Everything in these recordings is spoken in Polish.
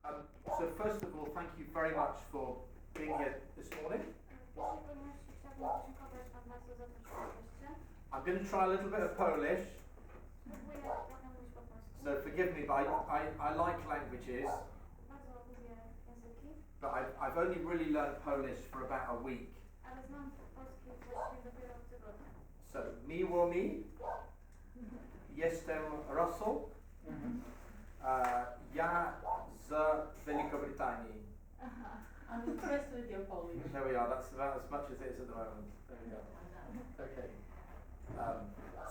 So first of all, thank you very much for being here this morning. I'm going to try a little bit of Polish. So forgive me, but I like languages. But I've only really learned Polish for about a week. So, miło mi. Jestem Russell. Ja z Wielkiej Brytanii. I'm impressed with your Polish. There we are, that's about as much as it is at the moment. There we go. Okay.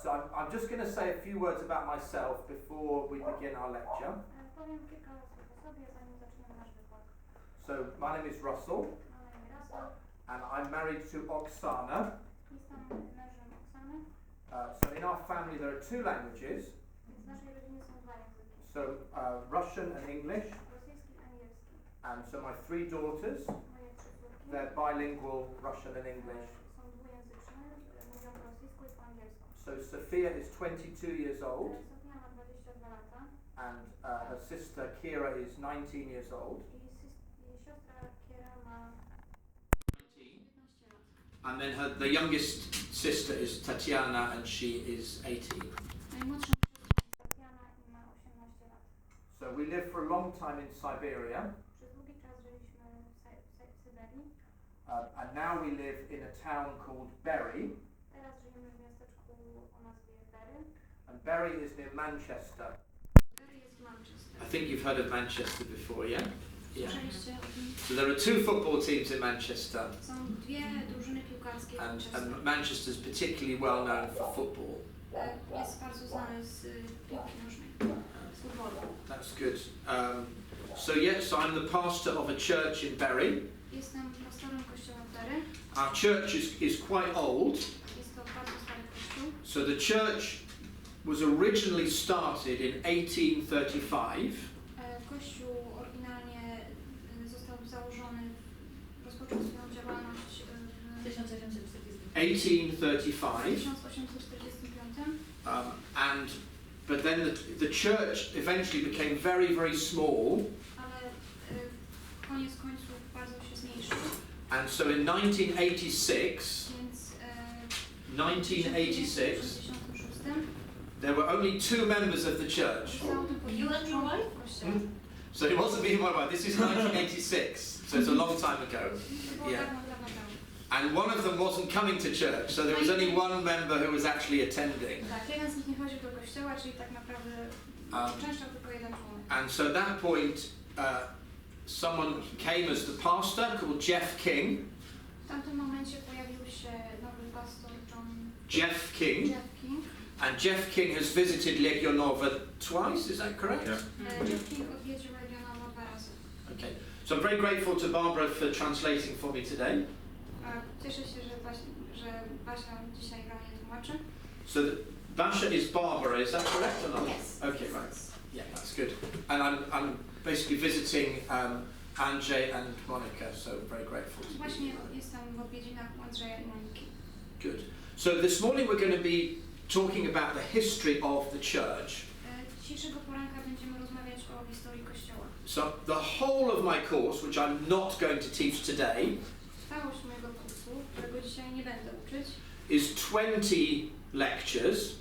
So I'm just going to say a few words about myself before we begin our lecture. So my name is Russell, and I'm married to Oksana. So in our family there are two languages. So Russian and English. And so my three daughters, they're bilingual Russian and English. So Sophia is 22 years old, and her sister Kira is 19 years old. And then the youngest sister is Tatiana, and she is 18. So we lived for a long time in Siberia. And now we live in a town called Bury. And Bury is near Manchester. I think you've heard of Manchester before, yeah? Yeah. So there are two football teams in Manchester. And Manchester's particularly well known for football. That's good. So yes, I'm the pastor of a church in Bury. Our church is quite old. So the church was originally started in 1835. 1835. But then the church eventually became very, very small. And so in 1986, there were only two members of the church. You and your wife? So it wasn't me and my wife. This is 1986, so it's a long time ago. Yeah. And one of them wasn't coming to church, so there was only one member who was actually attending. And so at that point, someone came as the pastor called Jeff King. Jeff King. And Jeff King has visited Legionowie twice, is that correct? Yeah. Okay. So I'm very grateful to Barbara for translating for me today. So Basia is Barbara, is that correct or not? Yes. Okay, right. Yeah, that's good. And I'm basically visiting Andrzej and Monica, so very grateful to you. Good. So this morning we're going to be talking about the history of the church. So the whole of my course, which I'm not going to teach today, is 20 lectures.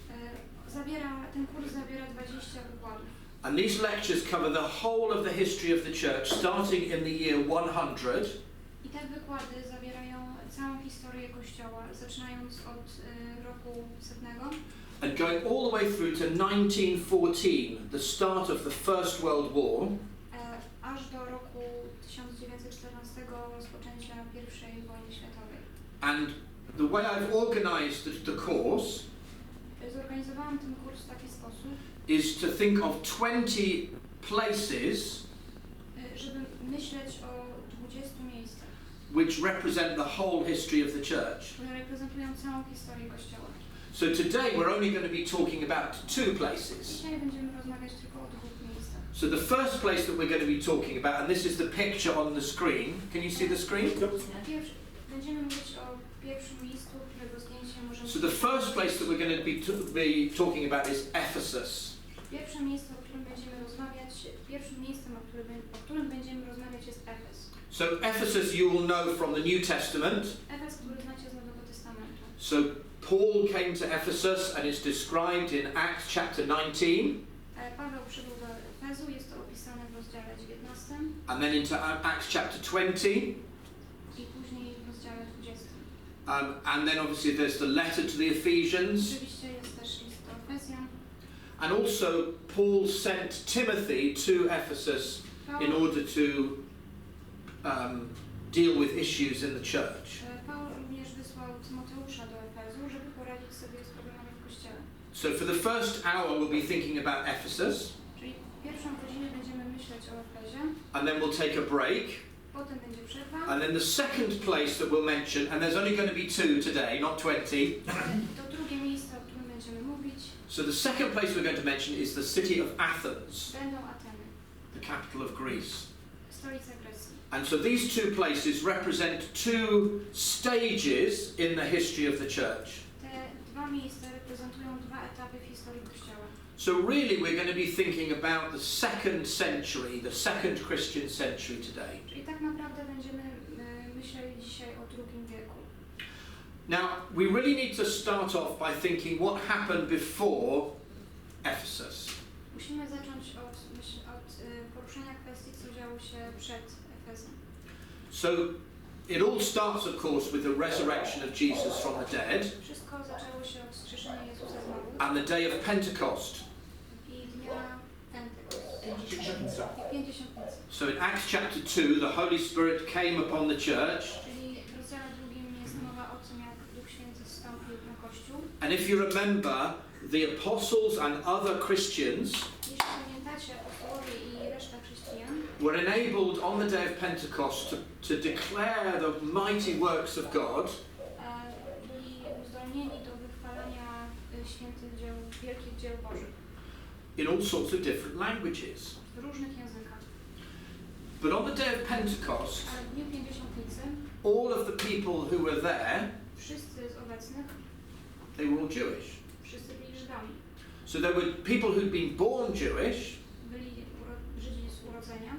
And these lectures cover the whole of the history of the church, starting in the year 100. I te wykłady zawierają całą historię Kościoła, zaczynając od roku 100. And going all the way through to 1914, the start of the First World War. Aż do roku 1914, rozpoczęcia I wojny światowej. And the way I've organized the course Zorganizowałam ten kurs w taki sposób, is to think of 20 places żeby myśleć o 20 miejscach, which represent the whole history of the church. które reprezentują całą historię Kościoła. So today we're only going to be talking about two places. Dzisiaj będziemy rozmawiać tylko o 2 miejscach. So the first place that we're going to be talking about, and this is the picture on the screen. Can you see the screen? Będziemy mówić o pierwszym miejscu, którego zdjęcie możemy... So the first place that we're going to be talking about is Ephesus. Pierwszym miejscem, o którym będziemy rozmawiać, jest Efes. So Ephesus you will know from the New Testament. Efes, który znacie z Nowego Testamentu. So Paul came to Ephesus and it's described in Acts chapter 19. Paweł przybył do Efezu, jest to opisane w rozdziale 19. And then into Acts chapter 20. I później w rozdziale 20. And then obviously there's the letter to the Ephesians. Oczywiście jest też list do Efezjan. And also Paul sent Timothy to Ephesus in order to deal with issues in the church. Paweł również wysłał Tymoteusza do Efezu, żeby poradzić sobie z problemami w kościele. So for the first hour we'll be thinking about Ephesus. Czyli pierwszą godzinę będziemy myśleć o Efezie. And then we'll take a break. Potem będzie przerwa. And then the second place that we'll mention, and there's only going to be 2 today, not 20. To drugie miejsce, o którym będziemy mówić. So the second place we're going to mention is the city of Athens, Będą Ateny, the capital of Greece. stolica Grecji. And so these 2 places represent 2 stages in the history of the church. Te dwa miejsca reprezentują 2 etapy w historii Kościoła. So really we're going to be thinking about the 2nd century, the 2nd Christian century today. Czyli tak naprawdę będziemy myśleli dzisiaj o II wieku. Now, we really need to start off by thinking what happened before Ephesus. Musimy zacząć od poruszenia kwestii, co działo się przed Efezem. So, it all starts, of course, with the resurrection of Jesus from the dead Wszystko zaczęło się od wskrzeszenia Jezusa z martwych and the day of Pentecost. i dnia Pentekost, Pięćdziesiątnicy. So in Acts chapter 2, the Holy Spirit came upon the church. Czyli w rozdziale 2 jest mowa o tym, jak Duch Święty zstąpił na Kościół. And if you remember, the apostles and other Christians Jeśli pamiętacie, apostołowie i reszta chrześcijan were enabled on the day of Pentecost to declare the mighty works of God. Byli uzdolnieni do wychwalania świętych dzieł, wielkich dzieł Bożych In all sorts of different languages. w różnych językach. But on the day of Pentecost, Ale w dniu Pięćdziesiątnicy all of the people who were there, wszyscy z obecnych, they were all Jewish. wszyscy byli Żydami. So there were people who'd been born Jewish, Byli Żydzi z urodzenia,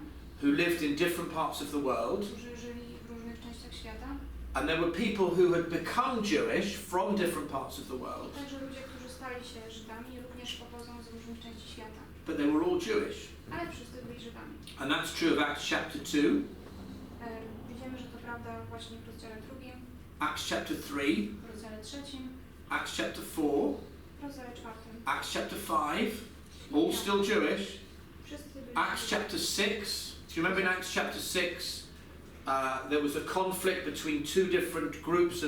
who lived in different parts of the world, którzy żyli w różnych częściach świata. and there were people who had become Jewish from different parts of the world, Także ludzie, którzy stali się Żydami, również pochodzą z różnych części świata. but they were all Jewish. Ale wszyscy byli Żydami. And that's true of Acts chapter 2, Widzimy, że to prawda właśnie w rozdziale 2, Acts chapter 3, w rozdziale 3, Acts chapter 4, w rozdziale 4. Acts chapter 5, all still Jewish. Wszyscy byli Acts chapter 6, do you remember in Acts chapter 6, there was a conflict between 2 different groups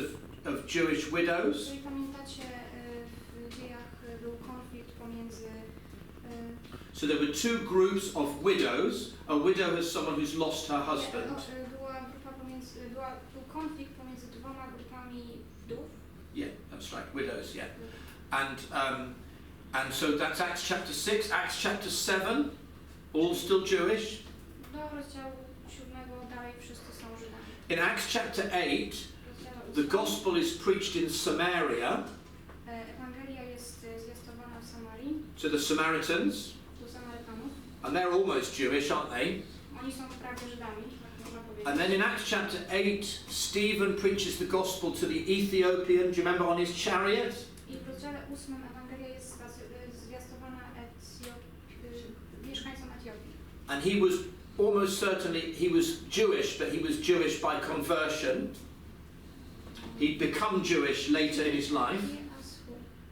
of Jewish widows. Jeżeli pamiętacie, w dziejach był konflikt pomiędzy So there were 2 groups of widows. A widow is someone who's lost her husband. Był konflikt pomiędzy 2 grupami wdów. Yeah, that's right, widows, yeah. And so that's Acts chapter 6, Acts chapter 7, all still Jewish. Do rozdziału 7 dalej wszyscy są Żydami. In Acts chapter 8, the gospel is preached in Samaria Ewangelia jest zwiastowana w Samarii, to the Samaritans, do Samarytanów. and they're almost Jewish, aren't they? Oni są prawie Żydami, tak można powiedzieć. And then in Acts chapter 8, Stephen preaches the gospel to the Ethiopian, do you remember, on his chariot? I w rozdziale 8 Ewangelia jest zwiastowana mieszkańcom Etiopii. And he was almost certainly, he was Jewish, but he was Jewish by conversion. He'd become Jewish later in his life.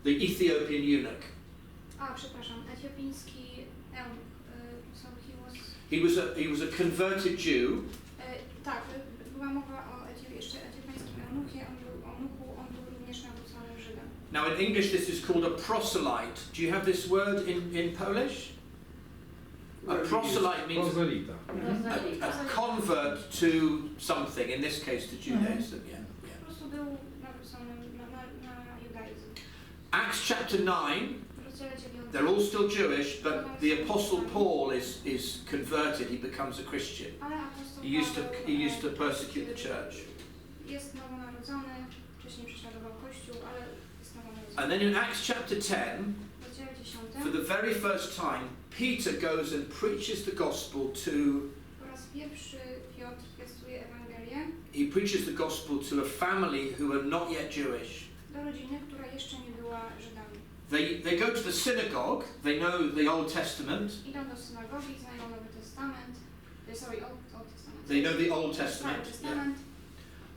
The Ethiopian eunuch. Przepraszam, etiopiński eunuch. He was a converted Jew. Tak, była mowa o jeszcze etiopiańskim eunuchie, on był również nawróconym Żydem. Now in English this is called a proselyte. Do you have this word in Polish? A proselyte means a convert to something, in this case to Judaism. Yeah. Po prostu był nawróconym na judaizm. Acts chapter 9, W rozdziale 9. they're all still Jewish, but the apostle Paul is converted, he becomes a Christian. Ale apostoł He used to persecute the church. Jest nowonarodzony, wcześniej prześladował Kościół, ale jest nowonarodzony. And then in Acts chapter 10, W rozdziale 10 for the very first time, Peter goes and preaches the gospel to... po raz pierwszy Piotr zwiastuje Ewangelię He preaches the gospel to a family who are not yet Jewish. do rodziny, która jeszcze nie była Żydami. They go to the synagogue, they know the Old Testament. Idą do synagogi, znają Nowy Testament, Old Testament. They know the Old Stary Testament. Testament.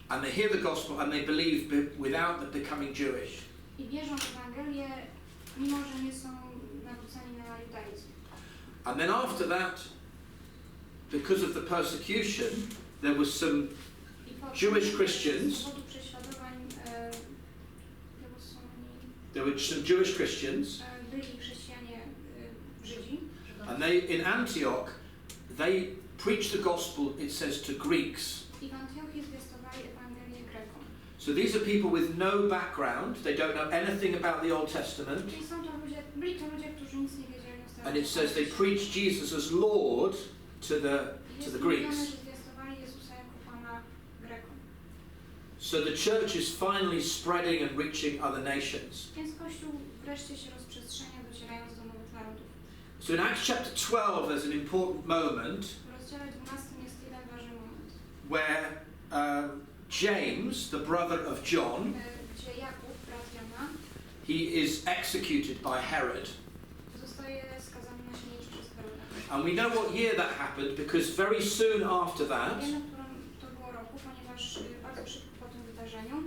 And they hear the gospel and they believe without them becoming Jewish. I wierzą w Ewangelię, mimo że nie są nawróceni na judaizm. And then after that, because of the persecution, there was some Jewish Christians. Z powodu prześladowań There were some Jewish Christians. byli chrześcijanie Żydzi. And they, in Antioch, they preached the gospel, it says, to Greeks. I w Antiochii zwiastowali Ewangelię Grekom. So these are people with no background. They don't know anything about the Old Testament. Czyli są to ludzie, byli to ludzie, którzy nic nie wiedzieli o Starym And it says they Testamencie. preached Jesus as Lord to the Greeks. Jest że zwiastowali Jezusa jako Pana Grekom. So the church is finally spreading and reaching other nations. Więc Kościół wreszcie się rozprzestrzenia, docierając do nowych narodów. So in Acts chapter 12, there's an important moment W rozdziale 12 jest jeden ważny moment, where James, the brother of John, gdzie Jakub, brat Jana, he is executed by Herod. zostaje skazany na śmierć przez Heroda. And we know what year that happened because very soon after that, Wiemy, w którym to było roku, ponieważ bardzo szybko po tym wydarzeniu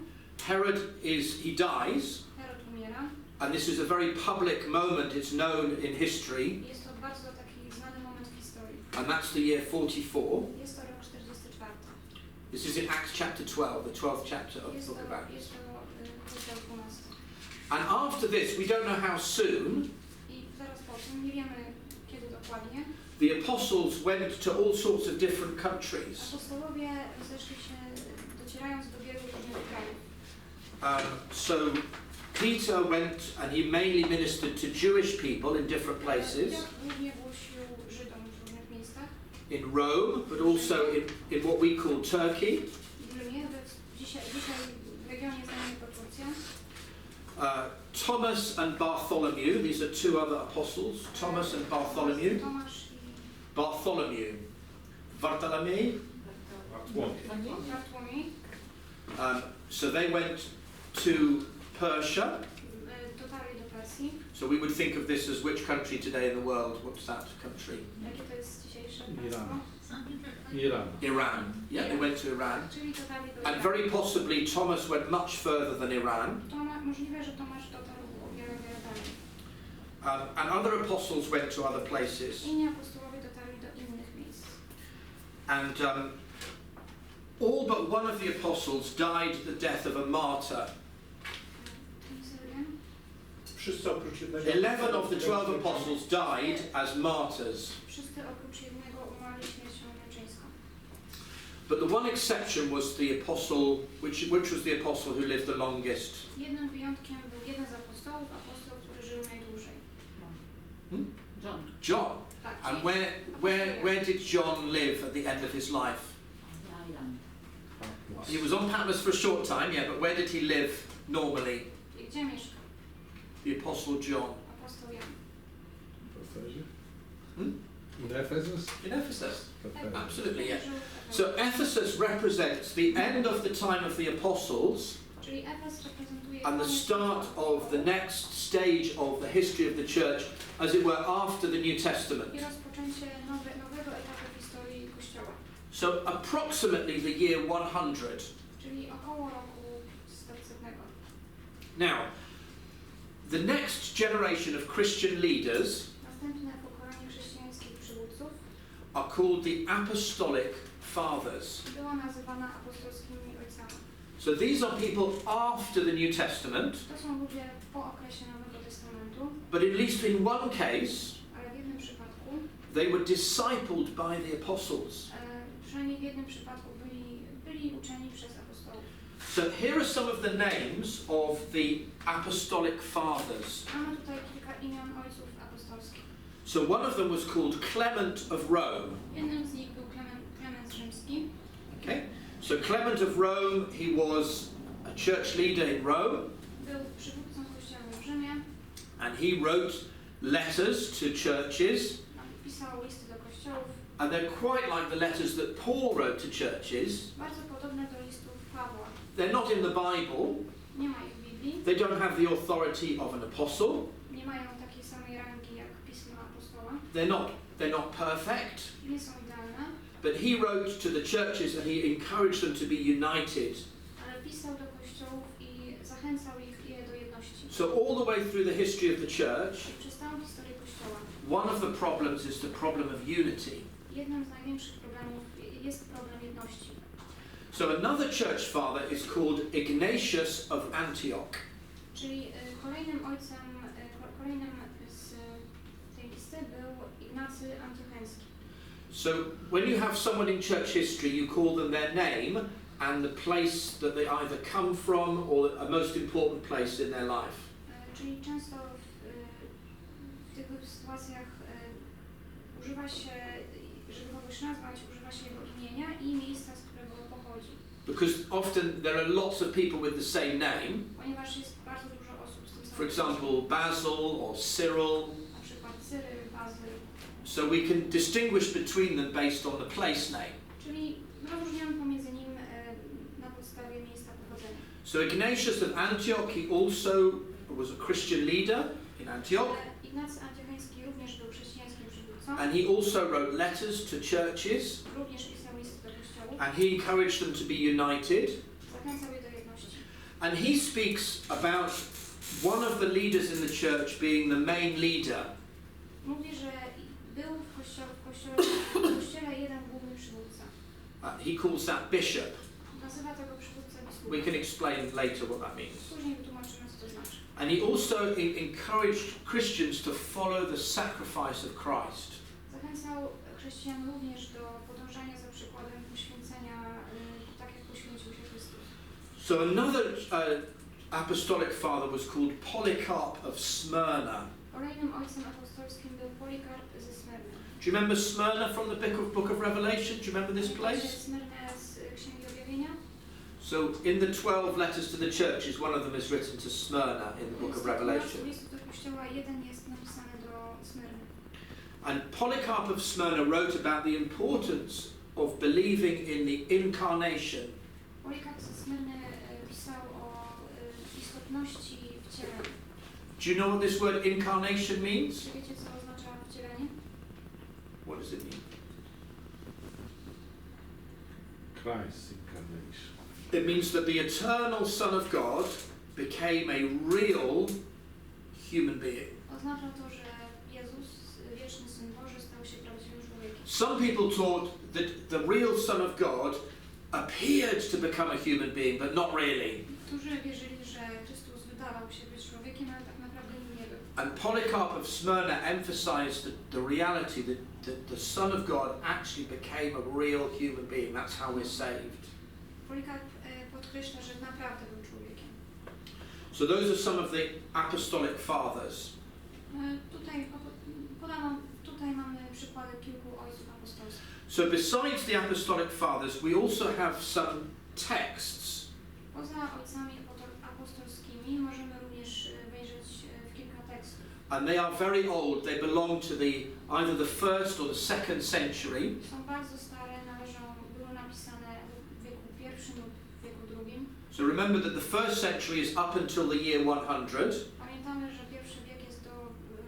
Herod he dies, Herod umiera. and this is a very public moment, it's known in history, Jest to bardzo taki znany moment w historii. and that's the year 44. Jest to rok 44. This is in Acts chapter 12, the 12th chapter of the Jest book of Acts. to rozdział 12. And after this, we don't know how soon, I zaraz po tym, nie wiemy kiedy dokładnie, the apostles went to all sorts of different countries. apostołowie rozeszli się, docierając do wielu różnych krajów. So Peter went and he mainly ministered to Jewish people in different places, Piotr głównie głosił Żydom w różnych miejscach. in Rome, but also in what we call Turkey. W Rzymie, dzisiaj w regionie znanego jako Turcja. Thomas and Bartholomew, these are two other apostles, Thomas and Bartholomew. Tomasz i Bartholomew. Bartholomew. Bartłomiej. So they went to Persia. Dotarli do Persji. So we would think of this as which country today in the world? What's that country? Jakie to jest dzisiejsze Iran. państwo? Iran. Yeah, they went to Iran. Czyli dotarli do And Iranu. very possibly Thomas went much further than Iran. Możliwe, że Tomasz dotarł o wiele, wiele dalej. And other apostles went to other places. Inni apostołowie dotarli do innych miejsc. And all but one of the apostles died the death of a martyr. Wszyscy oprócz jednego. 11 of the 12 apostles died as martyrs. Wszyscy oprócz jednego umarli śmiercią męczeńską. But the one exception was the apostle, which was the apostle who lived the longest. Jednym wyjątkiem był jeden z apostołów, apostoł, który żył najdłużej. John. Tak, And where did John live at the end of his life? He was on Patmos for a short time, yeah, but where did he live normally? Gdzie mieszka? The apostle John. Apostoł Jan. W Efezie? Hmm? In Ephesus? In Ephesus. W Efezie. Absolutely, yeah. Żył w Efezie. So Ephesus represents the end of the time of the apostles Czyli Efes reprezentuje and the koniec start of the next stage of the history of the church, as it were, after the New Testament. i rozpoczęcie nowego etapu historii Kościoła. So approximately the year 100. Czyli około roku 100. Now, the next generation of Christian leaders Następne pokolenie chrześcijańskich przywódców are called the Apostolic Fathers. była nazywana apostolskimi ojcami. So these are people after the New Testament, To są ludzie po okresie Nowego Testamentu, but at least in one case, ale w jednym przypadku, they were discipled by the apostles. przynajmniej w jednym przypadku byli uczeni przez apostołów. So here are some of the names of the Apostolic Fathers. Mamy tutaj kilka imion ojców apostolskich. So one of them was called Clement of Rome. Jednym z nich był Klemens Rzymski. Okay? So Clement of Rome, he was a church leader in Rome, Był przywódcą kościoła w Rzymie. and he wrote letters to churches. Pisał listy do kościołów. And they're quite like the letters that Paul wrote to churches. Bardzo podobne do listów Pawła. They're not in the Bible. Nie ma ich w Biblii. They don't have the authority of an apostle. Nie mają takiej samej rangi jak pisma apostoła. They're not perfect. Nie są idealne. But he wrote to the churches and he encouraged them to be united. Ale pisał do kościołów i zachęcał je do jedności. So all the way through the history of the church, Przez całą historię kościoła. one of the problems is the problem of unity. Jednym z największych problemów jest problem jedności. So another church father is called Ignatius of Antioch. Czyli kolejnym ojcem, kolejnym z tej listy był Ignacy Antiocheński. So when you have someone in church history, you call them their name and the place that they either come from or a most important place in their life. Czyli często w tych sytuacjach używa się, żeby kogoś nazwać, używa się jego imienia i miejsca, z którego pochodzi. Because often there are lots of people with the same name. Ponieważ jest bardzo dużo osób z tym samym. For example, Basil or Cyril. Na przykład Cyryl, Bazyl. So we can distinguish between them based on the place name. Czyli rozróżniamy pomiędzy nim na podstawie miejsca pochodzenia. So Ignatius of Antioch, he also was a Christian leader in Antioch. Ignacy Antiocheński również był chrześcijańskim przywódcą. And he also wrote letters to churches. Również pisał listy do kościołów. And he encouraged them to be united. Zachęcał je do jedności. And he speaks about one of the leaders in the church being the main leader. Mówi, że był w kościele jeden główny przywódca. He calls that bishop. Nazywa tego przywódcę biskupa. We can explain later what that means. Później wytłumaczymy, co to znaczy. And he also encouraged Christians to follow the sacrifice of Christ. Zachęcał chrześcijan również do podążania za przykładem poświęcenia, tak jak poświęcił się Chrystus. So another apostolic father was called Polycarp of Smyrna. Kolejnym ojcem apostolskim był Polikarp ze Smyrny. Do you remember Smyrna from the book of Revelation? Do you remember this place? Smyrnę z Księgi Objawienia. So in the 12 letters to the churches, one of them is written to Smyrna in the book of Revelation. List do Kościoła jeden jest napisany do Smyrny. And Polycarp of Smyrna wrote about the importance of believing in the incarnation. Polikarp ze Smyrny pisał o istotności wcielenia. Do you know what this word incarnation means? Czy wiecie, co oznacza wcielenie? What does it mean? Christ incarnation. It means that the eternal Son of God became a real human being. Oznacza to, że Jezus, wieczny Syn Boży, stał się prawdziwym człowiekiem. Some people taught that the real Son of God appeared to become a human being, but not really. Którzy wierzyli, że Chrystus wydawał się być człowiekiem, ale tak naprawdę nim nie był. And Polycarp of Smyrna emphasized the reality that the Son of God actually became a real human being. That's how we're saved. Polikarp podkreśla, że naprawdę był człowiekiem. So those are some of the apostolic fathers. Tutaj mamy przykłady kilku ojców apostolskich. So besides the apostolic fathers, we also have some texts. Poza ojcami apostolskimi możemy również wejrzeć w kilka tekstów. And they are very old. They belong to either the first or the second century. Są bardzo stare, były napisane w wieku pierwszym lub wieku drugim. So remember that the first century is up until the year 100. Pamiętamy, że pierwszy wiek jest do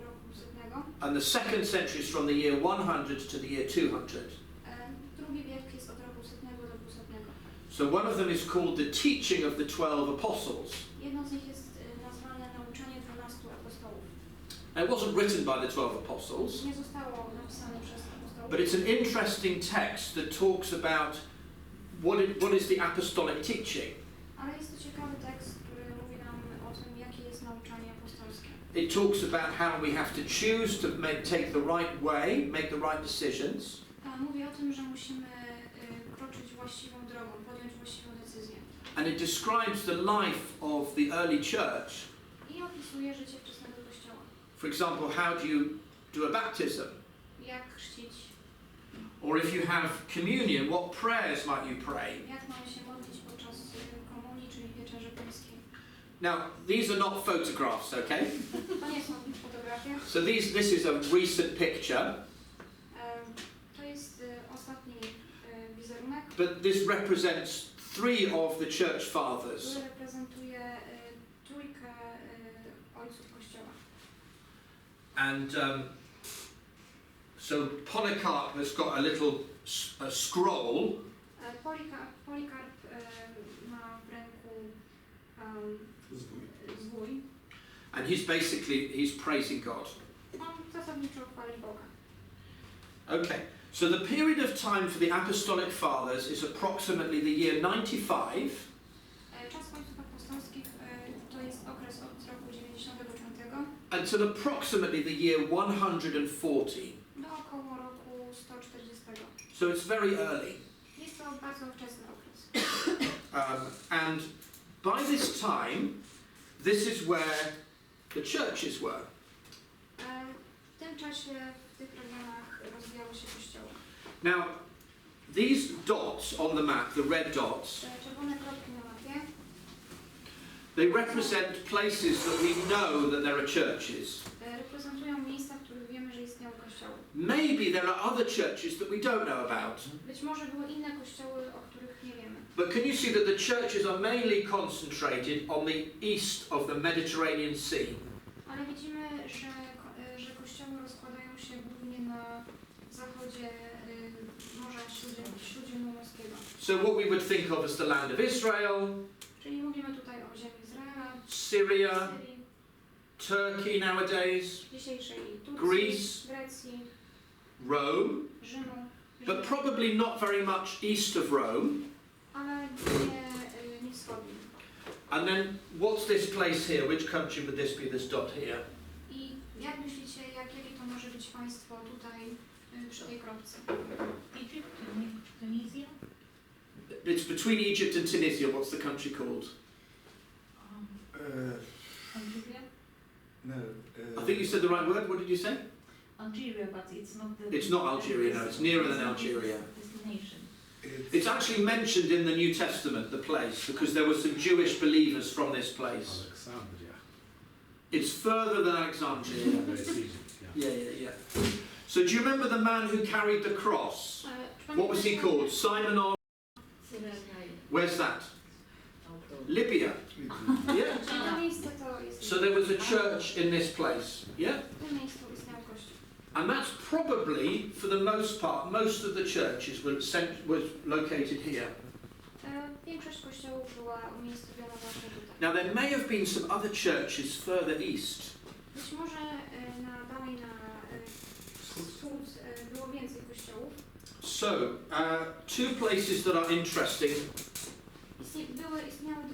roku 100. And the second century is from the year 100 to the year 200. Drugi wiek jest od roku 100 do 200. So one of them is called the teaching of the 12 apostles. Jedno z nich jest nazwane nauczanie 12 apostołów. Now, it wasn't written by the 12 apostles, Nie zostało napisane przez apostołów. but it's an interesting text that talks about what is the apostolic teaching. Ale jest to ciekawy tekst, który mówi nam o tym, jakie jest nauczanie apostolskie. It talks about how we have to choose to take the right way, make the right decisions. Mówi o tym, że musimy kroczyć właściwą drogą, podjąć właściwą decyzję. And it describes the life of the early church. I opisuje życie wczesnego Kościoła. For example, how do you do a baptism? Jak chrzcić? Or if you have communion, what prayers might you pray? Jak mamy się modlić podczas komunii, czyli wieczerzy pańskiej? Now, these are not photographs, okay? To nie są fotografie. So this is a recent picture, To jest ostatni wizerunek, but this represents 3 of the church fathers. który reprezentuje trójkę ojców Kościoła. And so Polycarp has got a little scroll. Polikarp ma w ręku zwój. And he's praising God. On zasadniczo chwali Boga. Okay, so the period of time for the Apostolic Fathers is approximately the year 95 Czas ojców apostolskich to jest okres od roku 95 until approximately the year 140. do około roku 140. So it's very early. Jest to bardzo wczesny okres. And by this time, this is where the churches were. W tym czasie, w tych regionach rozwijały się kościoły. Now, these dots on the map, the red dots, Czerwone kropki na mapie they represent places that we know that there are churches. reprezentują miejsca, w których wiemy, że istniały kościoły. Maybe there are other churches that we don't know about. Być może były inne kościoły, o których nie wiemy. But can you see that the churches are mainly concentrated on the east of the Mediterranean Sea? Ale widzimy, że kościoły rozkładają się głównie na zachodzie Morza Śródziemnomorskiego. So what we would think of as the land of Israel, Czyli mówimy tutaj o ziemi Izraela, Syria, Syrii, Turkey nowadays, dzisiejszej Turcji, Greece, Grecji, Rome, Rzymu, but probably not very much east of Rome. ale nie wschodnim. And then what's this place here? Which country would this be, this dot here? I jak myślicie, jakie to może być państwo tutaj przy tej kropce? Egypt, Tunisia. It's between Egypt and Tunisia. What's the country called? Algeria. No. I think you said the right word. What did you say? Algeria, but it's not the. It's not Algeria, no. It's nearer than Algeria. Destination. It's actually mentioned in the New Testament, the place, because there were some Jewish believers from this place. Aleksandria. It's further than Alexandria. To jest Egipt, ja. Yeah. So do you remember the man who carried the cross? What was he called? Simon of... Where's that? Libya. Yeah. Czyli to miejsce to jest. So there was a church in this place. Yeah? W tym miejscu istniał kościół. And that's probably, for the most part, most of the churches was located here. Większość kościołów była umiejscowiona właśnie tutaj. Now there may have been some other churches further east. Być może dalej na wschód było więcej kościołów. So, 2 places that are interesting, Istniały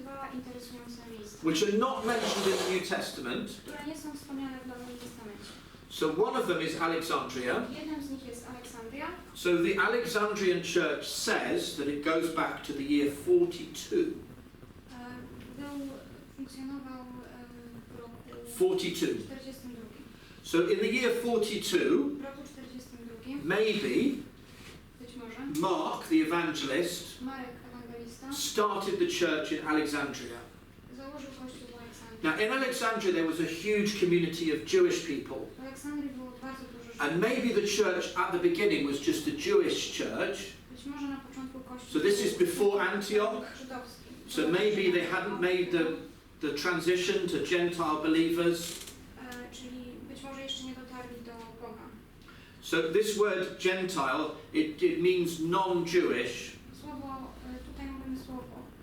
dwa interesujące miejsca, which are not mentioned in the New Testament. które nie są wspomniane w Nowym Testamencie. So one of them is Alexandria. Jednym z nich jest Aleksandria. So the Alexandrian church says that it goes back to the year 42. Funkcjonował w roku 42. 42. So in the year 42, W roku 42 maybe być może Mark, the evangelist, Marek Ewangelista started the church in Alexandria. założył kościół w Aleksandrii. Now in Alexandria there was a huge community of Jewish people. W Aleksandrii było bardzo dużo Żydów. And maybe the church at the beginning was just a Jewish church. Być może na początku kościół So this is before Antioch. żydowski. So maybe they hadn't made the transition to Gentile believers. Czyli być może jeszcze nie dotarli do Boga. So this word Gentile, it means non-Jewish. Słowo, tutaj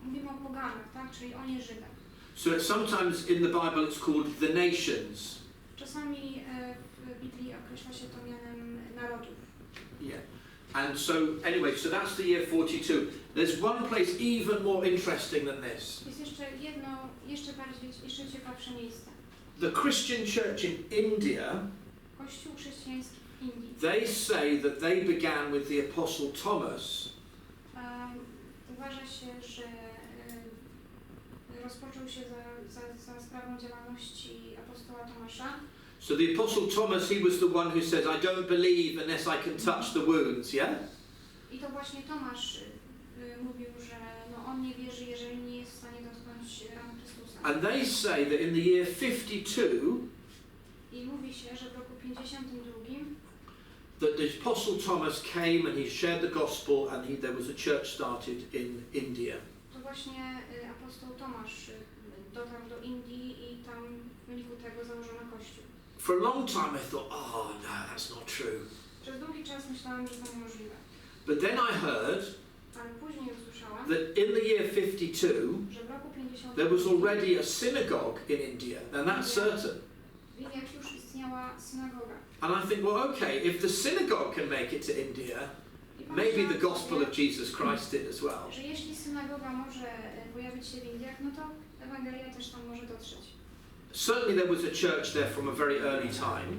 mówimy o poganach, tak? Czyli o nieżydach. So sometimes in the Bible it's called the nations. Czasami w Biblii określa się to mianem narodów. Yeah. And so anyway, so that's the year 42. There's one place even more interesting than this. Jest jeszcze jedno, jeszcze ciekawsze miejsce. The Christian church in India, Kościół chrześcijański w Indii. they say that they began with the Apostle Thomas. Uważa się, że rozpoczął się za sprawą działalności apostoła Tomasza. So the Apostle Thomas, he was the one who says, I don't believe unless I can touch the wounds, yeah? I to właśnie Tomasz mówił, że on nie wierzy, jeżeli nie jest w stanie dotknąć ran Chrystusa. Jezusa. And they say that in the year 52, I mówi się, że w roku 52 that the Apostle Thomas came and he shared the gospel and there was a church started in India. to właśnie apostoł Tomasz dotarł do Indii i tam w wyniku tego założono kościół. For a long time I thought, oh no, that's not true. Przez długi czas myślałam, że to niemożliwe. But then I heard Ale później usłyszałam, that in the year 52, że w roku 52 there was already a synagogue in India, and that's certain. w Indiach już istniała synagoga. And I think, well, okay, if the synagogue can make it to India, maybe the gospel of Jesus Christ did as well. Że jeśli synagoga może pojawić się w Indiach, no to Ewangelia też tam może dotrzeć. Certainly there was a church there from a very early time,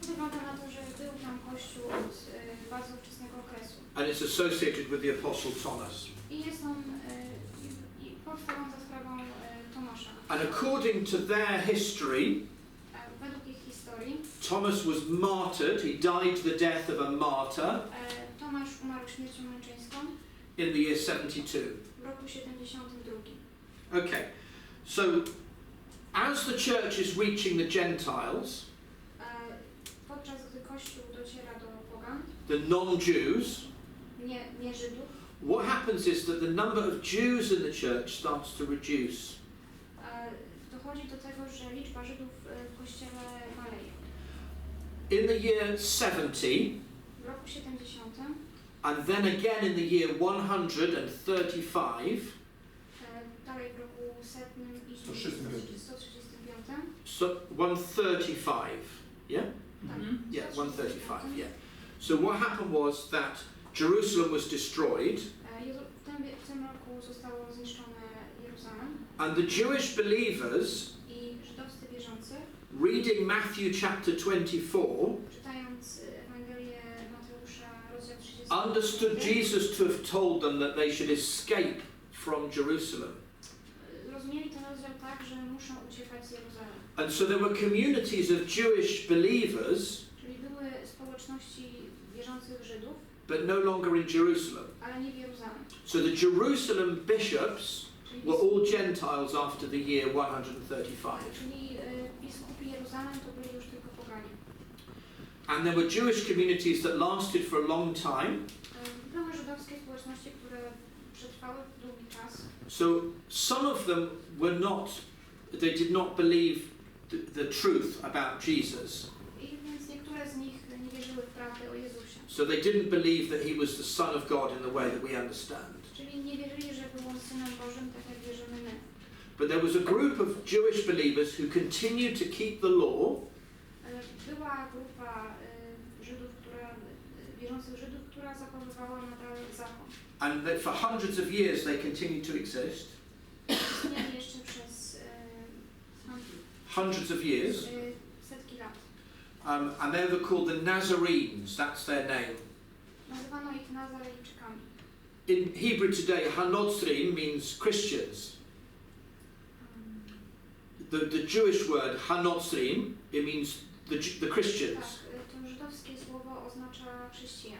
Wygląda na to, że był tam kościół od bardzo wczesnego okresu. and it's associated with the Apostle Thomas. I jest on powstał on za sprawą Tomasza. And according to their history, Według ich historii, Thomas was martyred. He died the death of a martyr Tomasz umarł śmiercią męczeńską in the year 72. w roku 72. Okay, so as the church is reaching the Gentiles, Podczas gdy Kościół dociera do pogan, the non-Jews, nie Żydów, what happens is that the number of Jews in the church starts to reduce. dochodzi do tego, że liczba Żydów w Kościele maleje. In the year 70, W roku 70, and then again in the year 135, dalej w roku 100 i 135, so 135, yeah? tak, Yeah, 135, yeah. So what happened was that Jerusalem was destroyed, w tym roku zostało zniszczone Jeruzalem and the Jewish believers, i żydowscy wierzący, reading Matthew chapter 24, czytając Ewangelię Mateusza, rozdział 30, understood Jesus to have told them that they should escape from Jerusalem. rozumieli ten rozdział tak, że muszą uciekać z Jeruzalem. And so there were communities of Jewish believers, Czyli były społeczności wierzących Żydów, but no longer in Jerusalem. ale nie w Jeruzalem. So the Jerusalem bishops Czyli, were all Gentiles after the year 135. czyli biskupi Jeruzalem to byli już tylko poganie. And there were Jewish communities that lasted for a long time. Były żydowskie społeczności, które przetrwały długi czas. So some of them were not, they did not believe the truth about Jesus. I więc niektóre z nich nie wierzyły w prawdę o Jezusie. So they didn't believe that he was the Son of God in the way that we understand. Czyli nie wierzyli, że był on Synem Bożym, tak jak wierzymy my. But there was a group of Jewish believers who continued to keep the law. Była grupa wierzących Żydów, która zachowywała nadal zakon. And that for hundreds of years they continued to exist. Istnieli jeszcze przez Hundreds of years. setki lat. And they were called the Nazarenes. That's their name. Nazywano ich Nazarejczykami. In Hebrew today, Hanotrim means Christians. The Jewish word Hanotrim, it means the Christians. Tak, to żydowskie słowo oznacza chrześcijan.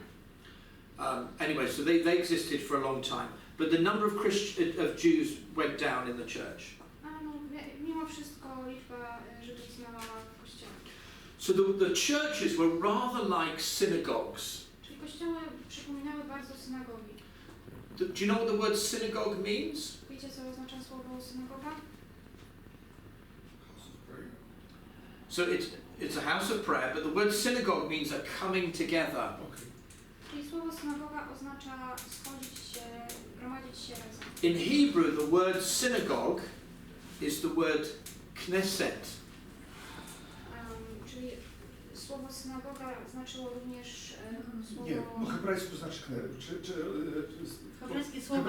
Anyway, so they existed for a long time. But the number of Jews went down in the church. Ale no, mimo wszystko liczba Żydów zmalała w kościele. So the churches were rather like synagogues. Czyli kościoły przypominały bardzo synagogi. Do you know what the word synagogue means? Wiecie, co oznacza słowo synagoga? So it's a house of prayer, but the word synagogue means a coming together. Czyli słowo synagoga oznacza schodzić się, gromadzić się razem. In Hebrew, the word synagogue is the word knesset. Czyli słowo synagoga znaczyło również słowo... Nie, po hebrajsku to znaczy Hebrajskie słowo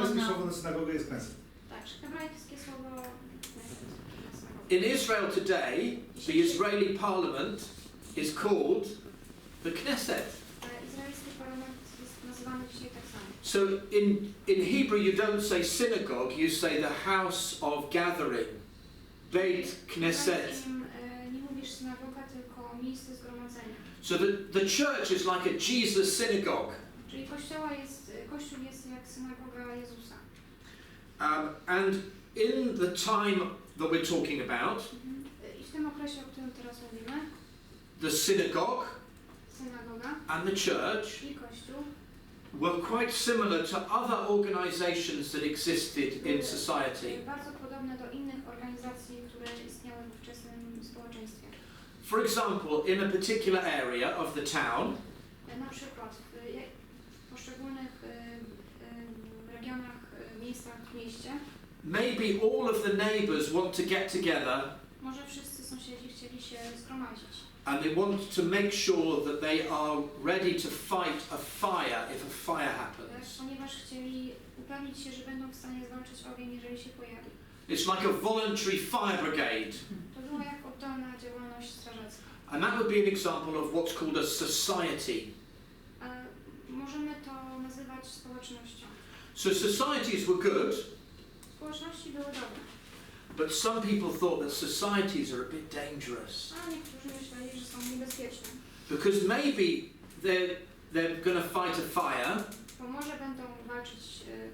na synagogę jest knesset. Tak, hebrajskie słowo... In Israel today, the Israeli parliament is called the Knesset. Izraelski parlament jest nazywany dzisiaj tak samo. So in Hebrew you don't say synagogue, you say the house of gathering. Beit Knesset. Nie mówisz synagoga, tylko miejsce zgromadzenia. So the church is like a Jesus synagogue. Czyli Kościół jest jak synagoga Jezusa. And in the time that we're talking about, I w tym okresie, o którym teraz mówimy, the synagogue synagoga and the church i kościół were quite similar to other organizations that existed in society. bardzo podobne do innych organizacji, które istniały w ówczesnym społeczeństwie. For example, in a particular area of the town, Na przykład w poszczególnych regionach, miejscach w mieście, maybe all of the neighbours want to get together może wszyscy sąsiedzi chcieli się zgromadzić. and they want to make sure that they are ready to fight a fire if a fire happens. Ponieważ chcieli upewnić się, że będą w stanie zwalczyć ogień, jeżeli się pojawi. It's like a voluntary fire brigade. To była jak oddolna działalność strażacka. And that would be an example of what's called a society. Możemy to nazywać społecznością. So societies were good, Społeczności były dobre, but some people thought that societies are a bit dangerous. a niektórzy myśleli, że są niebezpieczne. Because maybe they're going to fight a fire, Bo może będą walczyć,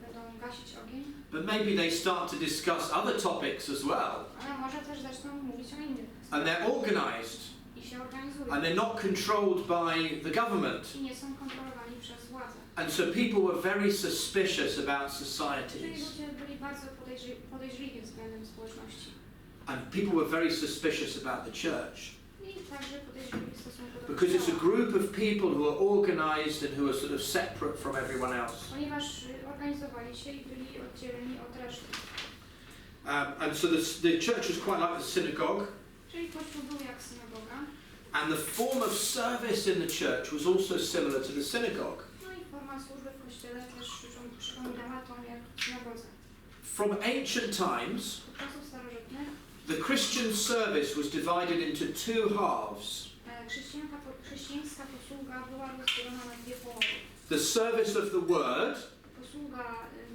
będą gasić ogień, but maybe they start to discuss other topics as well. ale może też zaczną mówić o innych And they're organized, i się organizują. and they're not controlled by the government. I nie są kontrolowani przez władzę. And so people were very suspicious about Czyli societies. ludzie byli bardzo podejrzliwi względem społeczności. And people were very suspicious about the church. I także podejrzliwi w stosunku do Because it's a Kościoła. group of people who are organized and who are sort of separate from everyone else. Ponieważ organizowali się i byli oddzieleni od reszty. And so the church was quite like the synagogue. Czyli Kościół był jak synagoga. And the form of service in the church was also similar to the synagogue. No i forma służby w Kościele też przypominała tą jak w synagodze. From ancient times, Od czasów starożytnych the Christian service was divided into two halves. chrześcijańska posługa była rozdzielona na dwie połowy. The service of the word Posługa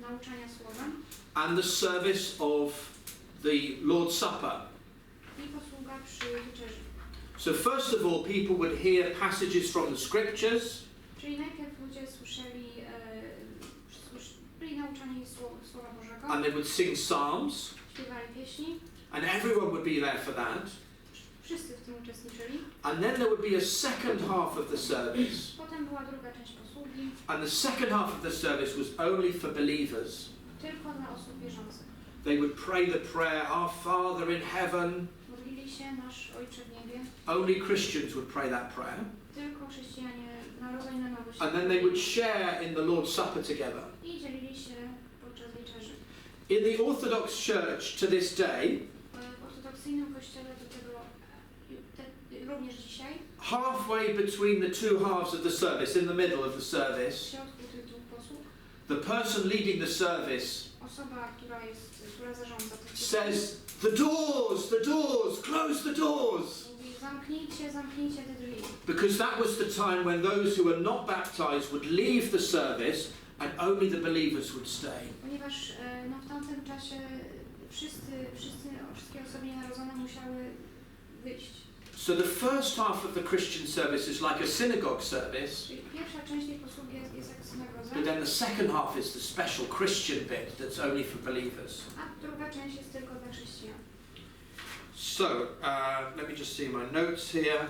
nauczania słowem and the service of the Lord's Supper. i posługa przy wieczerzy. So first of all, people would hear passages from the scriptures, Czyli najpierw ludzie słyszeli, byli nauczani Słowa Bożego, and they would sing psalms, śpiewali pieśni, and everyone would be there for that. wszyscy w tym uczestniczyli. And then there would be a second half of the service. Potem była druga część posługi, And the second half of the service was only for believers. tylko dla osób wierzących. They would pray the prayer, Our Father in heaven. Modlili się, nasz Ojcze w niebie. Only Christians would pray that prayer. Tylko chrześcijanie narodzeni na nowo się And then they would share in the Lord's Supper together. i dzielili się podczas wieczerzy. In the Orthodox Church to this day, W ortodoksyjnym kościele do tego również dzisiaj, halfway between the two halves of the service, in the middle of the w service, środku tych dwóch posług, the person leading the service osoba, która zarządza tych says, the doors, close the doors. mówi, zamknijcie te drzwi. Because that was the time when those who were not baptized would leave the service and only the believers would stay. Ponieważ w tamtym czasie wszystkie osoby nienarodzone musiały wyjść. So the first half of the Christian service is like a synagogue service, Czyli pierwsza część tej posługi jest jak w synagodze, but then the second half is the special Christian bit that's only for believers. a druga część jest tylko dla chrześcijan. So, let me just see my notes here.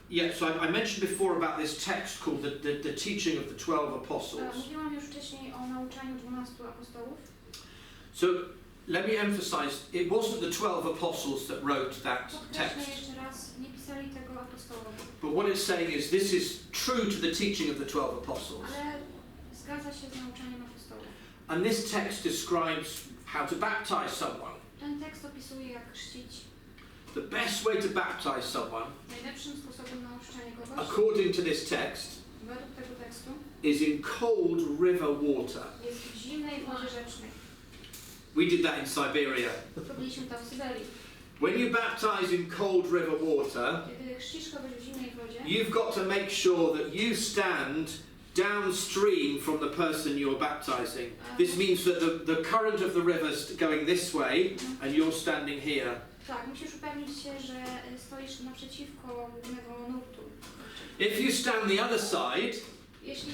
Yeah, so I mentioned before about this text called the teaching of the 12 apostles. Mówiłam już wcześniej o nauczaniu 12 apostołów. So, let me emphasize, it wasn't the 12 apostles that wrote that Podkreślę text. jeszcze raz, nie pisali tego apostołowie. But what it's saying is this is true to the teaching of the 12 apostles. Ale zgadza się z nauczaniem apostołów. And this text describes how to baptize someone. Ten tekst opisuje, jak chrzcić. The best way to baptize someone, Najlepszym sposobem na ochrzczenie kogoś, according to this text, według tego tekstu, is in cold river water. jest w zimnej wodzie rzecznej. We did that in Siberia. Robiliśmy to w Syberii. When you baptize in cold river water, Kiedy chrzcisz kogoś w zimnej wodzie, you've got to make sure that you stand downstream from the person you're baptizing. This means that the current of the river's going this way and you're standing here. tak, musisz upewnić się, że stoisz naprzeciwko głównego nurtu. If you stand the other side, Jeśli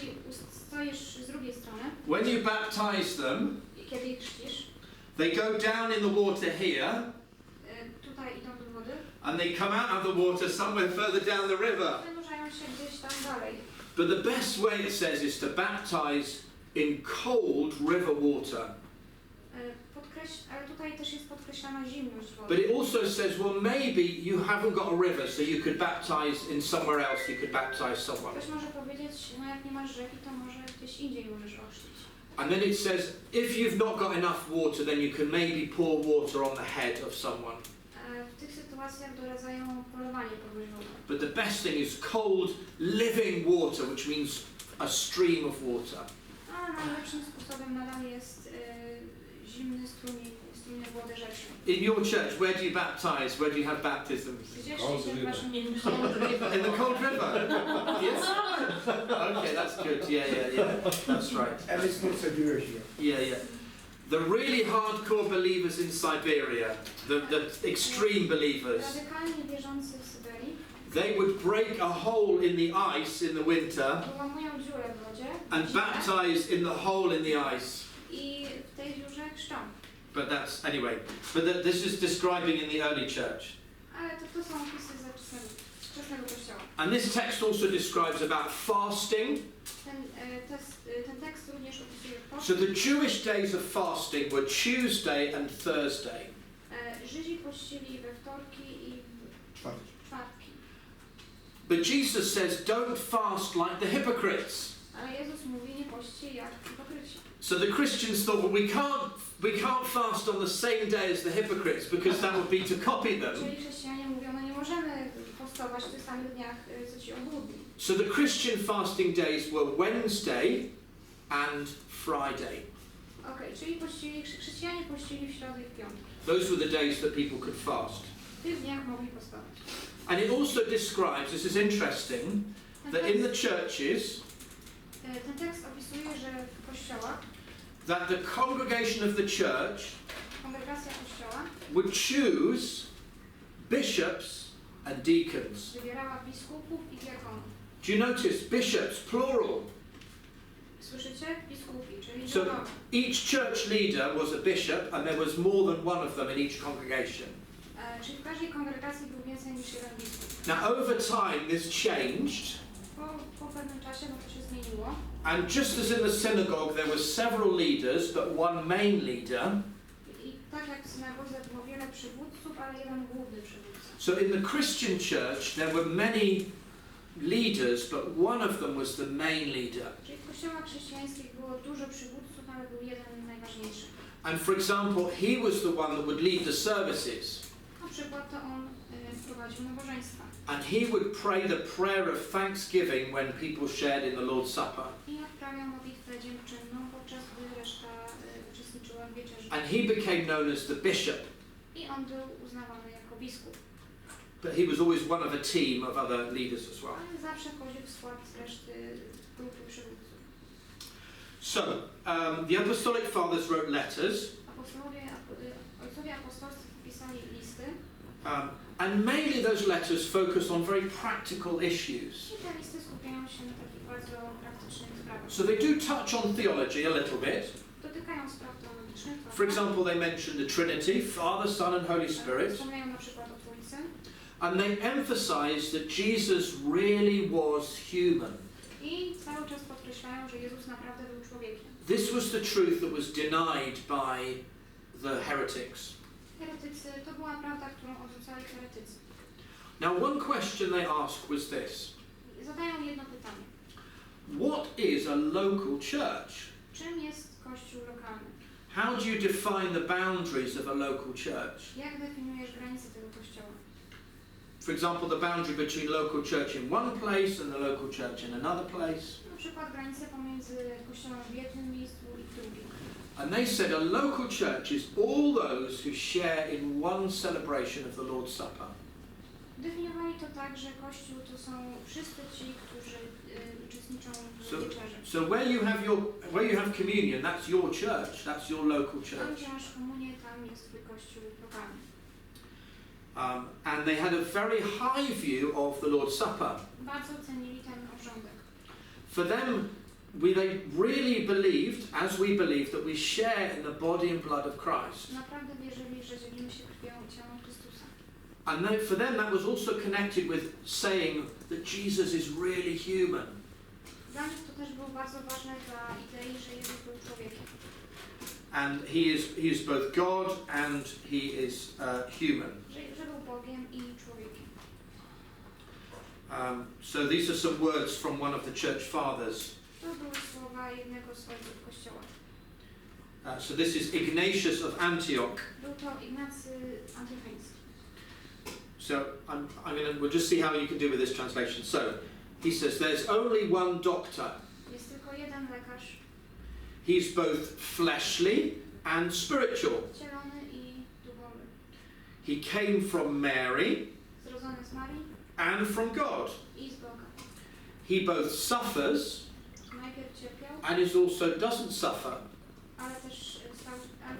stoisz z drugiej strony, when you baptize them, kiedy ich chrzcisz, they go down in the water here, tutaj idą do wody, and they come out of the water somewhere further down the river. wynurzają się gdzieś tam dalej. But the best way, it says, is to baptize in cold river water. Ale tutaj też jest podkreślana zimność But wody. it also says, well, maybe you haven't got a river, so you could baptize in somewhere else, you could baptize someone. Ktoś może powiedzieć, no jak nie masz rzeki, to może gdzieś indziej możesz ochrzcić. And then it says, if you've not got enough water, then you can maybe pour water on the head of someone. W tych sytuacjach doradzają polowanie kogoś wodą. But the best thing is cold, living water, which means a stream of water. A najlepszym sposobem nadal jest zimny strumień wody rzecznej. In your church, where do you baptize? Where do you have baptisms? Gdzieś się w waszym In the cold river? Yes? Okay, that's good. Yeah. That's right. And it's not Siberia here. Yeah. The really hardcore believers in Siberia, the extreme believers, Radykalnie wierzący w Syberii they would break a hole in the ice in the winter wyłamują dziurę w wodzie and baptize in the hole in the ice. i w tej dziurze chrzczą. But that's, anyway, this is describing in the early church. Ale to są opisy ze wczesnego Kościoła. And this text also describes about fasting. Ten tekst również opisuje post. So the Jewish days of fasting were Tuesday and Thursday. Żydzi pościli we wtorki i Czwartek. czwartki. But Jesus says, don't fast like the hypocrites. Ale Jezus mówi, nie poście jak hipokryci. So the Christians thought, well, we can't fast on the same day as the hypocrites because that would be to copy them. Czyli chrześcijanie mówią, no nie możemy postować w tych samych dniach, co ci obłudni. So the Christian fasting days were Wednesday and Friday. Okej, czyli chrześcijanie pościli w środę i w piątek. Those were the days that people could fast. W tych dniach mogli postować. And it also describes, this is interesting, that in the churches, Ten tekst opisuje, że w kościołach that the congregation of the church kongregacja kościoła would choose bishops and deacons. wybierała biskupów i diakonów. Do you notice bishops, plural? Słyszycie? Biskupi, czyli So diakonowie. each church leader was a bishop and there was more than one of them in each congregation. Czyli w każdej kongregacji był więcej niż jeden biskup. Now over time this changed, Po pewnym czasie to się zmieniło. and just as in the synagogue there were several leaders but one main leader, I tak jak w synagodze było wiele przywódców, ale jeden główny przywódca. so in the Christian church there were many leaders but one of them was the main leader. Czyli w kościołach chrześcijańskich było dużo przywódców, ale był jeden najważniejszy. And for example, he was the one that would lead the services. Na przykład to on prowadził nabożeństwa. And he would pray the prayer of thanksgiving when people shared in the Lord's Supper. I odprawiał modlitwę dziękczynną, podczas gdy reszta uczestniczyła w wieczerzy. And he became known as the bishop. I on był uznawany jako biskup. But he was always one of a team of other leaders as well. Ale zawsze wchodził w skład reszty grupy przywódców. So, the Apostolic Fathers wrote letters. Ojcowie apostolscy pisali listy. And mainly those letters focus on very practical issues. I te listy skupiają się na takich bardzo praktycznych sprawach. So they do touch on theology a little bit. Dotykają spraw teologicznych. For example, they mention the Trinity, Father, Son and Holy Spirit. Wspomniają na przykład o Trójcy. And they emphasize that Jesus really was human. I cały czas podkreślają, że Jezus naprawdę był człowiekiem. This was the truth that was denied by the heretics. Heretycy, to była prawda, którą odrzucali heretycy. Now one question they asked was this. Zadają jedno pytanie. What is a local church? Czym jest Kościół lokalny? How do you define the boundaries of a local church? Jak definiujesz granice tego Kościoła? For example, the boundary between local church in one place and the local church in another place. Na przykład granice pomiędzy Kościołem w jednym miejscu i w drugim. And they said a local church is all those who share in one celebration of the Lord's Supper. Definiowali to tak, że Kościół to są wszyscy ci, którzy uczestniczą w wieczerzy. So where you have communion, that's your church, that's your local Tam, church. gdzie masz komunię, tam jest twój Kościół lokalny. And they had a very high view of the Lord's Supper. Bardzo cenili ten obrządek. For them, they really believed, as we believe, that we share in the body and blood of Christ. Naprawdę wierzyli, że dzielimy się krwią i ciałem Chrystusa. And for them that was also connected with saying that Jesus is really human. Dla nich to też było bardzo ważne dla idei, że Jezus był człowiekiem. And he is both God and he is human. Że był Bogiem i człowiekiem. So these are some words from one of the church fathers. To były słowa jednego z ojców Kościoła. So this is Ignatius of Antioch. Był to Ignacy Antiocheński. So we'll just see how you can do with this translation. So he says there's only one doctor. Jest tylko jeden lekarz. He's both fleshly and spiritual. Cielony i duchowy. He came from Mary Zrodzony z Marii and from God. i z Boga. He both suffers Najpierw cierpiał, and is also doesn't suffer. ale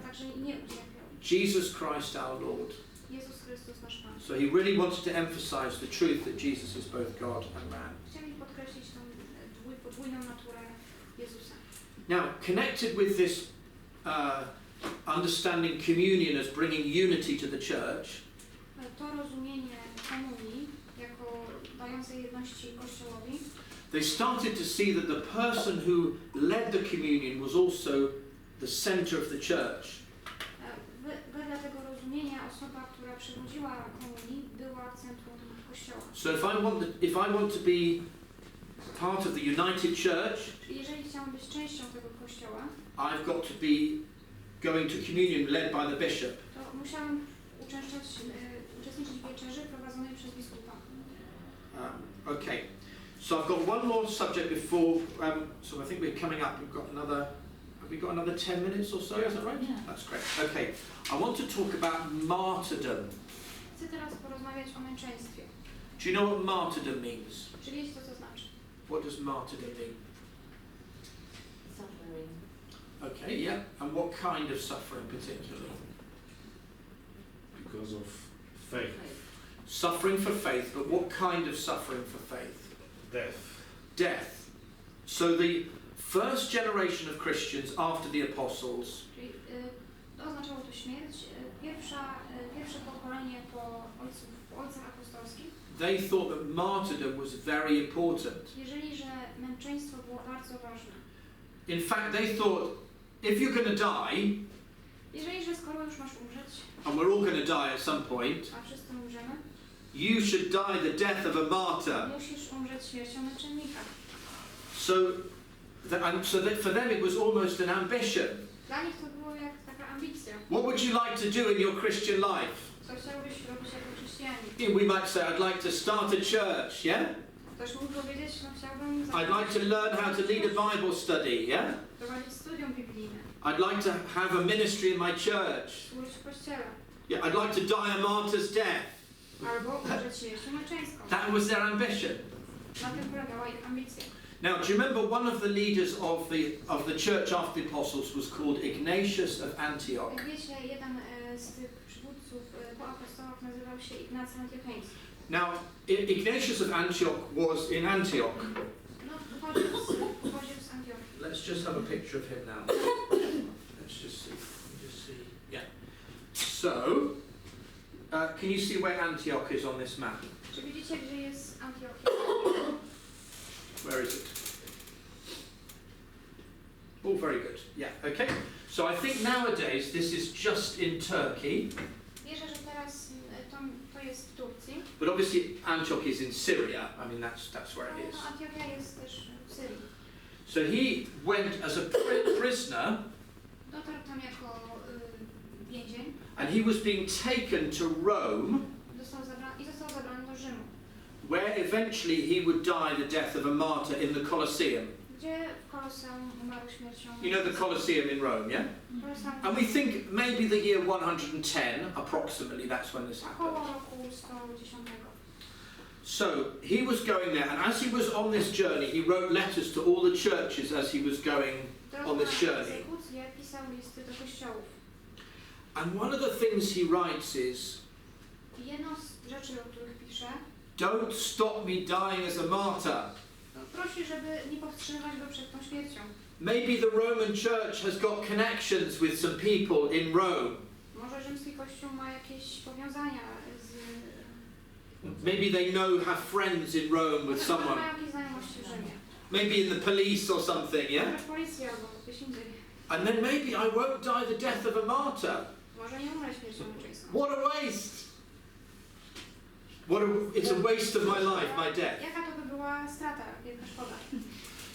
także nie ucierpiał. Jesus Christ our Lord. Jezus Chrystus nasz Pan. So he really wanted to emphasize the truth that Jesus is both God and man. Chcieli podkreślić tą podwójną naturę Jezusa. Now, connected with this understanding communion as bringing unity to the church, To rozumienie komunii jako dającej jedności Kościołowi, they started to see that the person who led the communion was also the center of the church. wedle tego rozumienia osoba, która przewodziła komunii, była centrum Kościoła. So if I want to be part of the united church, Czyli jeżeli chciałam być częścią tego Kościoła, I've got to be going to communion led by the bishop. to musiałam uczestniczyć w wieczerzy prowadzonej przez biskupa. Okay, so I've got one more subject before, so I think we're coming up, have we got another 10 minutes or so, is that right? Yeah. That's great. Okay, I want to talk about martyrdom. Chcę teraz porozmawiać o męczeństwie. Do you know what martyrdom means? Czy wiecie, co to znaczy? What does martyrdom mean? Suffering. Okay, yeah, and what kind of suffering particularly? Because of faith. Suffering for faith, but what kind of suffering for faith? Death. Death. So the first generation of Christians after the apostles, Czyli to oznaczało to śmierć. Pierwsze pokolenie po ojcach apostolskich they thought that martyrdom was very important. wierzyli, że męczeństwo było bardzo ważne. In fact, they thought, if you're going to die, Wierzyli, że skoro już masz umrzeć, and we're all going to die at some point, a wszyscy umrzemy, you should die the death of a martyr. musisz umrzeć śmiercią męczennika. So for them it was almost an ambition. Dla nich to było jak taka ambicja. What would you like to do in your Christian life? Co chciałbyś robić jako chrześcijanin? We might say, I'd like to start a church, yeah? Ktoś mógł powiedzieć, no chciałbym I'd like to learn how to lead a Bible study, yeah? prowadzić studium biblijne, I'd like to have a ministry in my church. służyć w kościele, Yeah, I'd like to die a martyr's death. albo umrzeć śmiercią męczeńską. That was their ambition. Na tym polegała ich ambicja. Now, do you remember one of the leaders of the church after the apostles was called Ignatius of Antioch? Jak wiecie, jeden z tych przywódców po apostołach nazywał się Ignacy Antiocheński. Now, Ignatius of Antioch was in Antioch. No, pochodził z Antiochii. Let's just have a picture of him now. Let's just see. Yeah. So, can you see where Antioch is on this map? Czy widzicie, gdzie jest Antiochia? Where is it? Oh, very good. Yeah, okay. So I think nowadays this is just in Turkey. Wierzę, że teraz to jest w Turcji. But obviously Antioch is in Syria. I mean, that's where it is. No, Antiochia jest też w Syrii. So he went as a prisoner, Dotarł tam jako więzień. and he was being taken to Rome, Został zabrany do Rzymu, where eventually he would die the death of a martyr in the Colosseum. gdzie w Koloseum umarł śmiercią. You know the Colosseum in Rome, yeah? Koloseum And we think maybe the year 110, approximately, that's when this około happened. roku 110. So he was going there, and as he was on this journey, he wrote letters to all the churches as he was going on this journey. Egzekucję pisał listy do kościołów. And one of the things he writes is, I jedną z rzeczy, o których pisze, don't stop me dying as a martyr. to prosi, żeby nie powstrzymywać go przed tą śmiercią. Maybe the Roman Church has got connections with some people in Rome. Może rzymski kościół ma jakieś powiązania z... Maybe they have friends in Rome with Może someone. ma jakieś znajomości w Rzymie. Maybe in the police or something, yeah? Może policja albo gdzieś indziej. And then maybe I won't die the death of a martyr. Może nie umrę śmiercią męczeńską. What a waste! It's a waste of my life, my death. Jaka to by była strata, wielka szkoda.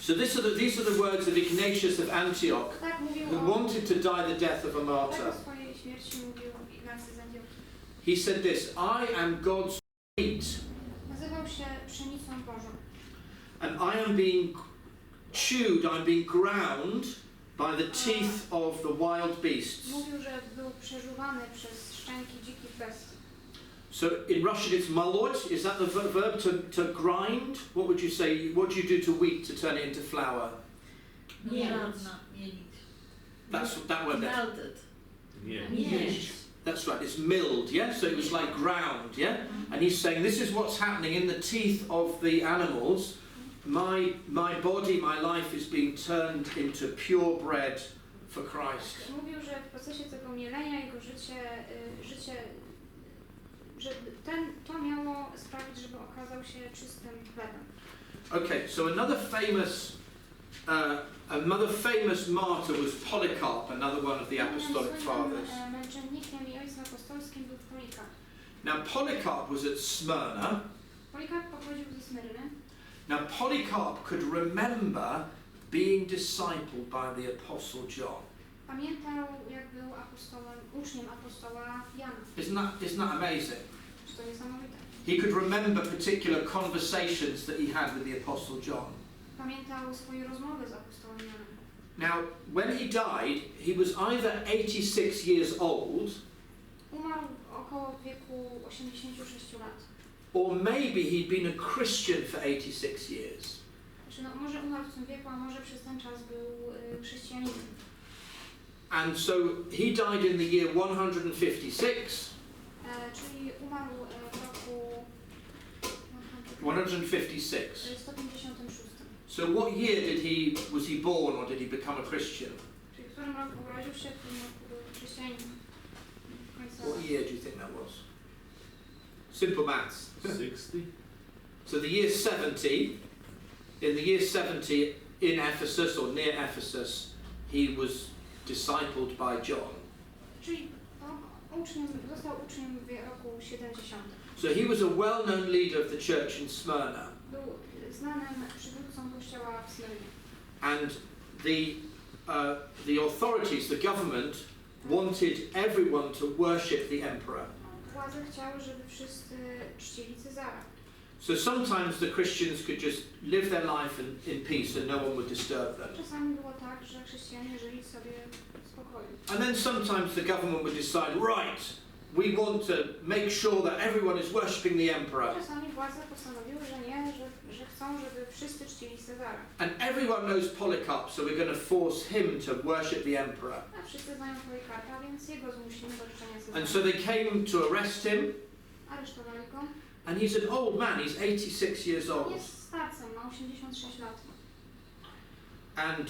So these are the words of Ignatius of Antioch, Tak mówił who wanted to die the death of a martyr. o swojej śmierci mówił Ignacy z Antiochii. He said this, I am God's wheat, Nazywał się pszenicą Bożą. and I am being chewed, I'm being ground by the teeth of the wild beasts. Mówił, że był przeżuwany przez szczęki dzikich bestii. So in Russian it's malot, is that the verb to grind? What would you say, what do you do to wheat to turn it into flour? That's that word there. Melted. Nie. That's right, it's milled, yeah? So it was like ground, yeah? And he's saying this is what's happening in the teeth of the animals. My body, my life is being turned into pure bread for Christ. Mówił, że w procesie tego mielenia jego życie, że to miało sprawić, żeby okazał się czystym chlebem. Okay, so another famous martyr was Polycarp, another one of the apostolic fathers. Męczennikiem i ojcem apostolskim był Polycarp. Now Polycarp was at Smyrna. Polycarp pochodził ze Smyrny. Now Polycarp could remember being discipled by the apostle John. Pamiętał, jak był uczniem apostoła Jana. Isn't that amazing? Czy to niesamowite? He could remember particular conversations that he had with the apostle John. Pamiętał swoje rozmowy z apostołem Janem. Now, when he died, he was either 86 years old, Umarł około wieku 86 lat. or maybe he'd been a Christian for 86 years. Znaczy, może umarł w tym wieku, a może przez ten czas był chrześcijaninem. And so he died in the year 156. Czyli umarł w roku 156. 156. So what year was he born, or did he become a Christian? Czyli w którym roku urodził się, w którym roku był chrześcijaninem. What year do you think that was? Simple maths. 60? So the year 70, in the year 70 in Ephesus or near Ephesus, he was discipled by John. Czyli został uczniem w roku 70. So he was a well-known leader of the church in Smyrna. Był znanym przywódcą kościoła w Smyrnie. And the authorities, the government, wanted everyone to worship the emperor. Władze chciały, żeby wszyscy czcili Cezara. So sometimes the Christians could just live their life in peace and no one would disturb them. Czasami było tak, że chrześcijanie żyli sobie w spokoju. And then sometimes the government would decide, right, we want to make sure that everyone is worshipping the emperor. Czasami władze postanowiły, że nie, że chcą, żeby wszyscy czcili Cezara. And everyone knows Polycarp, so we're going to force him to worship the emperor. A wszyscy znają Polycarpa, więc jego zmusimy do czczenia Cezara. And so they came to arrest him. Aresztowali go. And he's an old man, he's 86 years old. Jest starcem, ma 86 lat. And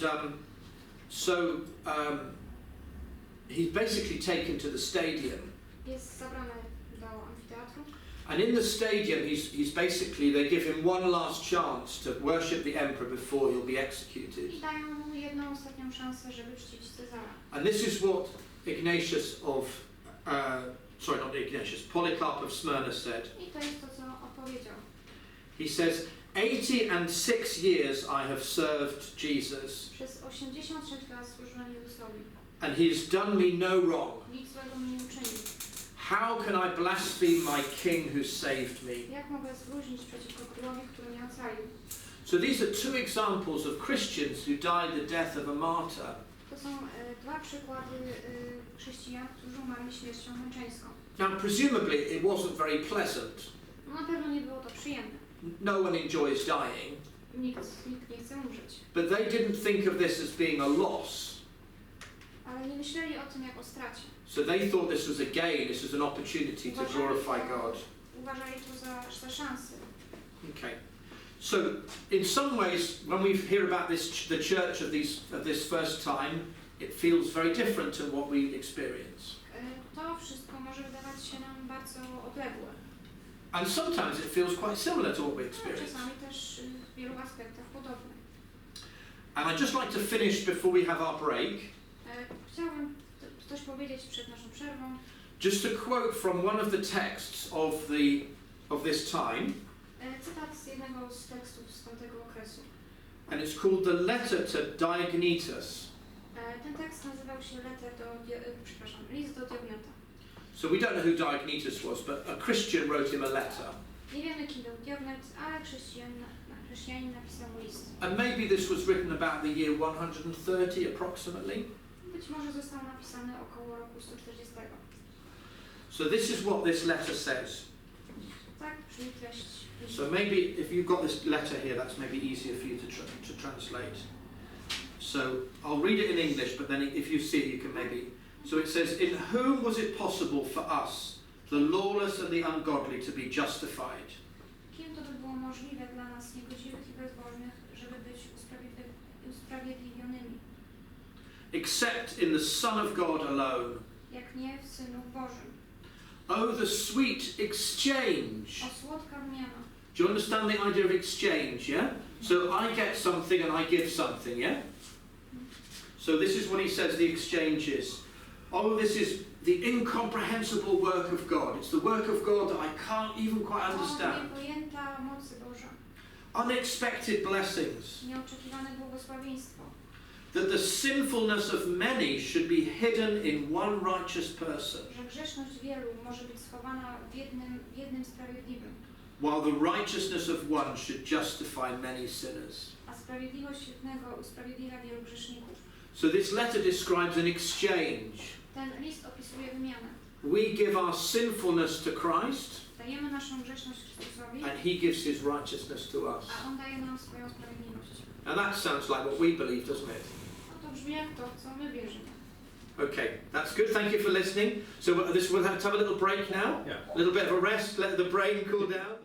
he's basically taken to the stadium. Jest zabrany do amfiteatru. And in the stadium, he's basically, they give him one last chance to worship the emperor before he'll be executed. I dają mu jedną ostatnią szansę, żeby czcić Cezara. And this is what Ignatius Polycarp of Smyrna said. I to jest to, co opowiedział. He says, 86 years I have served Jesus, Przez 86 lat służyłem Jezusowi. and he has done me no wrong. Nic złego mi nie uczynił. How can I blaspheme my king who saved me? Jak mogę zbluźnić przeciwko królowi, który mnie ocalił? So these are two examples of Christians who died the death of a martyr. To są dwa przykłady chrześcijan, którzy umarli śmiercią męczeńską. Now, presumably, it wasn't very pleasant. No, na pewno nie było to przyjemne. No one enjoys dying. Nikt nie chce umrzeć. But they didn't think of this as being a loss. Ale nie myśleli o tym jak o stracie. So they thought this was a gain, this was an opportunity to glorify God. Uważali to za szansę. Okay. So, in some ways, when we hear about the church of this first time, it feels very different to what we experience. To wszystko może wydawać się nam bardzo odległe. And sometimes it feels quite similar to what we experience. Czasami też w wielu aspektach podobne. And I'd just like to finish before we have our break. Chciałbym coś powiedzieć przed naszą przerwą. Just to quote from one of the texts of this time. Cytat z jednego z tekstów z tamtego okresu. And it's called the letter to Diognetus. Ten tekst nazywał się list do Diogniota. So we don't know who Diognetus was, but a Christian wrote him a letter. Nie wiemy kim był Diognet, ale chrześcijanin napisał mu list. And maybe this was written about the year 130 approximately. Być może został napisany około roku 140. So this is what this letter says. Tak brzmi treść. So maybe if you've got this letter here, that's maybe easier for you to translate. So I'll read it in English, but then if you see it, you can maybe... So it says, in whom was it possible for us, the lawless and the ungodly, to be justified? Kim to by było możliwe dla nas, niegodziwych i bezbożnych, żeby być usprawiedliwionymi? Except in the Son of God alone. Jak nie w Synu Bożym. Oh, the sweet exchange. O słodka wymiana. Do you understand the idea of exchange, yeah? So I get something and I give something, yeah? So this is what he says the exchange is. Oh, this is the incomprehensible work of God. It's the work of God that I can't even quite understand. Niepojęta mocy Boża. Unexpected blessings. Nieoczekiwane błogosławieństwo. That the sinfulness of many should be hidden in one righteous person. Że grzeszność wielu może być schowana w jednym sprawiedliwym. While the righteousness of one should justify many sinners. A sprawiedliwość jednego usprawiedliwia wielu grzeszników. So this letter describes an exchange. Ten list opisuje wymianę. We give our sinfulness to Christ. Dajemy naszą grzeszność Chrystusowi. And he gives his righteousness to us. A on daje nam swoją sprawiedliwość. And that sounds like what we believe, doesn't it? No to brzmi jak to, co my wierzymy. Okay, that's good. Thank you for listening. So we'll have a little break now. Yeah. A little bit of a rest, let the brain cool down.